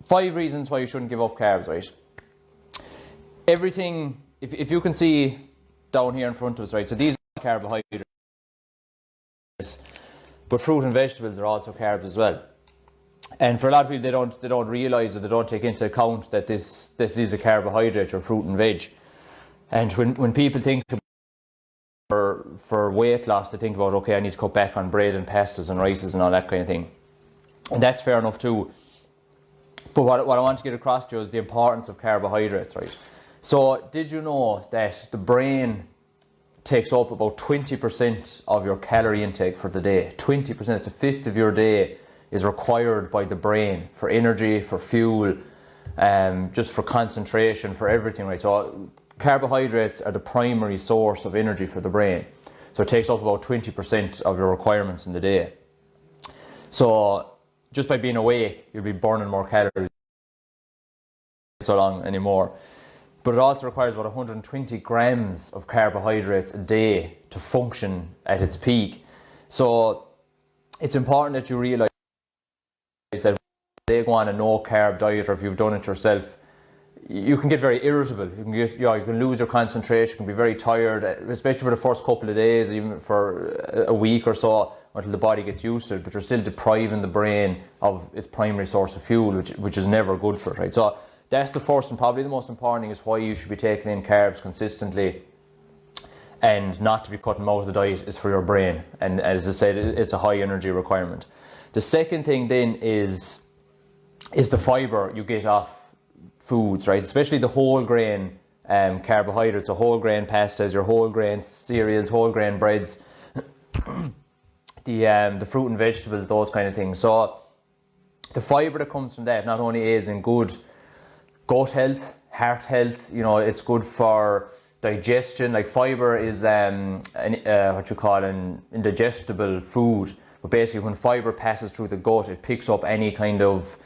5 reasons why you shouldn't give up carbs, right? Everything, if you can see down here in front of us, right, so these are carbohydrates, but fruit and vegetables are also carbs as well. And for a lot of people, they don't realise, or they don't take into account that this is a carbohydrate, or fruit and veg. And when people think for weight loss, they think about, okay, I need to cut back on bread and pastas and rices and all that kind of thing. And that's fair enough too. But what I want to get across to you is the importance of carbohydrates, right? So did you know that the brain takes up about 20% of your calorie intake for the day? 20%, it's a fifth of your day is required by the brain for energy, for fuel, just for concentration, for everything, right? So carbohydrates are the primary source of energy for the brain. So it takes up about 20% of your requirements in the day. So just by being awake, you'll be burning more calories so long anymore. But it also requires about 120 grams of carbohydrates a day to function at its peak. So it's important that you realise that they go on a no carb diet, or if you've done it yourself, you can get very irritable. You can lose your concentration, you can be very tired, especially for the first couple of days, even for a week or so, until the body gets used to it. But you're still depriving the brain of its primary source of fuel, which is never good for it, right? So that's the first and probably the most important thing, is why you should be taking in carbs consistently and not to be cutting them out of the diet, is for your brain. And as I said, it's a high energy requirement. The second thing then is the fibre you get off foods, right? Especially the whole grain carbohydrates, so whole grain pastas, your whole grain cereals, whole grain breads, the fruit and vegetables, those kind of things. So the fibre that comes from that not only aids in good gut health, heart health, you know, it's good for digestion. Like fibre is what you call an indigestible food. But basically when fibre passes through the gut, it picks up any kind of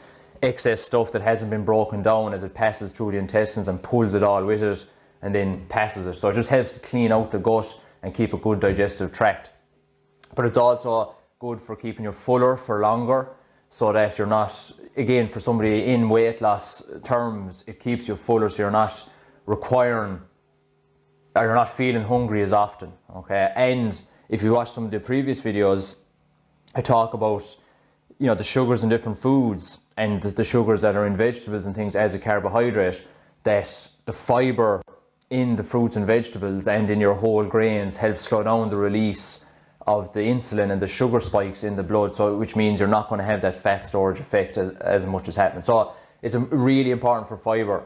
excess stuff that hasn't been broken down as it passes through the intestines and pulls it all with it and then passes it. So it just helps to clean out the gut and keep a good digestive tract. But it's also good for keeping you fuller for longer, so that you're not, again, for somebody in weight loss terms, it keeps you fuller, so you're not requiring, or you're not feeling hungry as often, okay? And if you watch some of the previous videos, I talk about, you know, the sugars in different foods and the sugars that are in vegetables and things as a carbohydrate, that the fibre in the fruits and vegetables and in your whole grains helps slow down the release of the insulin and the sugar spikes in the blood, so which means you're not going to have that fat storage effect as much as happening. So it's really important for fibre.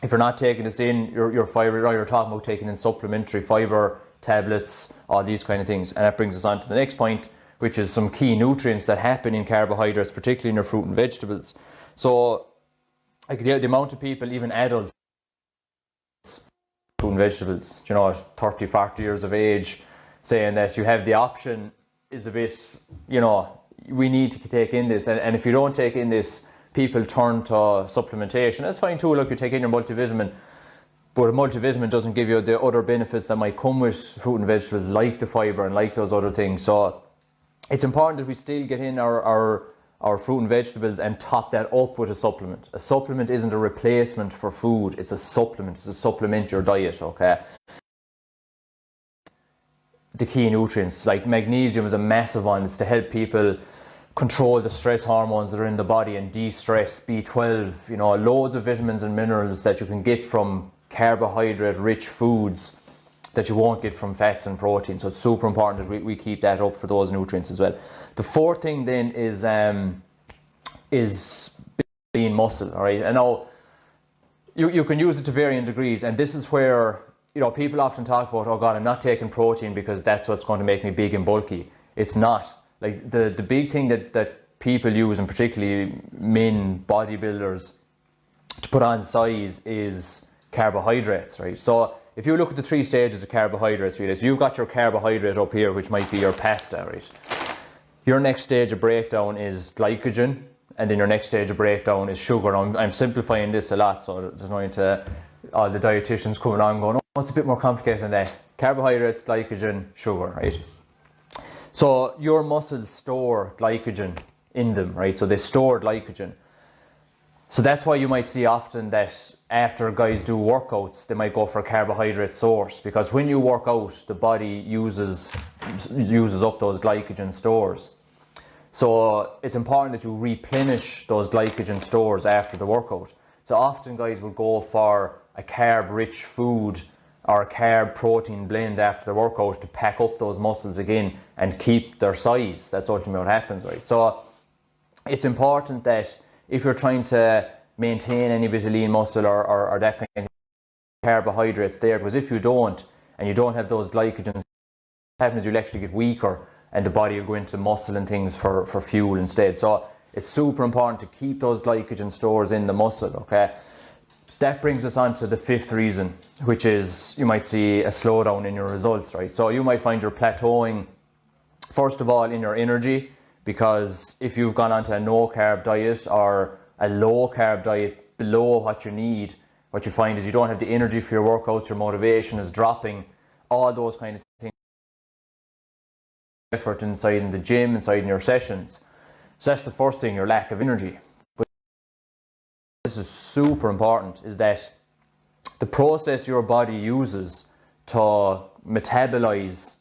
If you're not taking this in, your fibre, or you're talking about taking in supplementary fibre, tablets, all these kind of things. And that brings us on to the next point, which is some key nutrients that happen in carbohydrates, particularly in your fruit and vegetables. So like the amount of people, even adults, fruit and vegetables, you know, 30, 40 years of age, saying that you have the option is a bit, you know, we need to take in this. And if you don't take in this, people turn to supplementation. That's fine too, look, you take in your multivitamin, but a multivitamin doesn't give you the other benefits that might come with fruit and vegetables, like the fibre and like those other things. So it's important that we still get in our fruit and vegetables and top that up with a supplement. A supplement isn't a replacement for food, it's a supplement. It's to supplement your diet, okay? The key nutrients, like magnesium is a massive one. It's to help people control the stress hormones that are in the body and de-stress. B12, you know, loads of vitamins and minerals that you can get from carbohydrate rich foods that you won't get from fats and protein. So it's super important that we keep that up for those nutrients as well. The fourth thing then is lean muscle, all right? I know you can use it to varying degrees, and this is where, you know, people often talk about, oh God, I'm not taking protein because that's what's going to make me big and bulky. It's not. Like the big thing that people use, and particularly men bodybuilders, to put on size is carbohydrates, right? So if you look at the 3 stages of carbohydrates, really, so you've got your carbohydrate up here, which might be your pasta, right? Your next stage of breakdown is glycogen, and then your next stage of breakdown is sugar. I'm simplifying this a lot, so there's no need to all the dietitians coming on going, oh, it's a bit more complicated than that. Carbohydrates, glycogen, sugar, right? So your muscles store glycogen in them, right? So they store glycogen. So that's why you might see often that after guys do workouts, they might go for a carbohydrate source, because when you work out, the body uses up those glycogen stores. So it's important that you replenish those glycogen stores after the workout. So often guys will go for a carb-rich food or a carb-protein blend after the workout to pack up those muscles again and keep their size. That's ultimately what happens, right? So it's important that if you're trying to maintain any bit of lean muscle or that kind of carbohydrates there, because if you don't, and you don't have those glycogens, what happens is you'll actually get weaker and the body will go into muscle and things for fuel instead. So it's super important to keep those glycogen stores in the muscle, okay? That brings us on to the fifth reason, which is you might see a slowdown in your results, right? So you might find you're plateauing, first of all, in your energy, because if you've gone onto a no-carb diet or a low-carb diet below what you need, what you find is you don't have the energy for your workouts, your motivation is dropping, all those kind of things. Effort inside in the gym, inside in your sessions. So that's the first thing, your lack of energy. But this is super important, is that the process your body uses to metabolize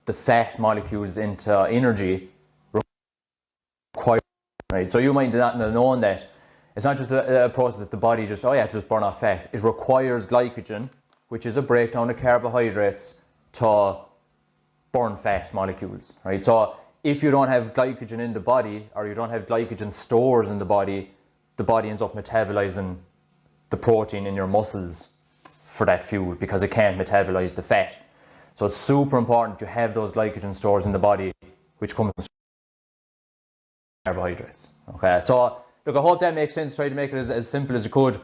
the fat molecules into energy requires, right? So you might not have known that it's not just a process that the body just, oh yeah, just burn off fat. It requires glycogen, which is a breakdown of carbohydrates, to burn fat molecules, right? So if you don't have glycogen in the body, or you don't have glycogen stores in the body ends up metabolizing the protein in your muscles for that fuel, because it can't metabolize the fat. So it's super important to have those glycogen stores in the body, which comes from carbohydrates. Okay, so look, I hope that makes sense. Try to make it as simple as you could.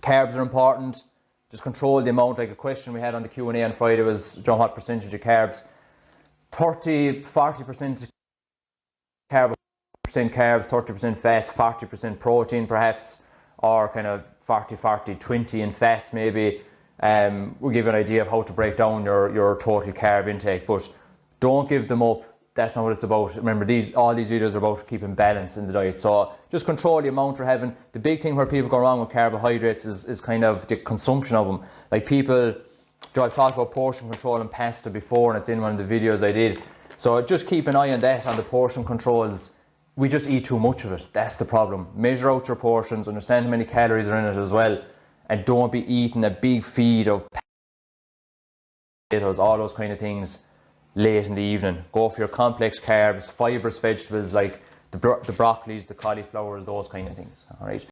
Carbs are important. Just control the amount. Like a question we had on the Q&A on Friday was, John, what percentage of carbs? 40% carbs, 30% fats, 40% protein perhaps, or kind of 40-20 in fats maybe. We'll give you an idea of how to break down your total carb intake, but don't give them up. That's not what it's about. Remember, all these videos are about keeping balance in the diet. So just control the amount you're having. The big thing where people go wrong with carbohydrates is kind of the consumption of them. Like people, I've talked about portion control and pasta before, and it's in one of the videos I did. So just keep an eye on that, on the portion controls. We just eat too much of it. That's the problem. Measure out your portions, understand how many calories are in it as well, and don't be eating a big feed of potatoes, all those kind of things late in the evening. Go for your complex carbs, fibrous vegetables like the broccolis, the cauliflowers, those kind of things. All right.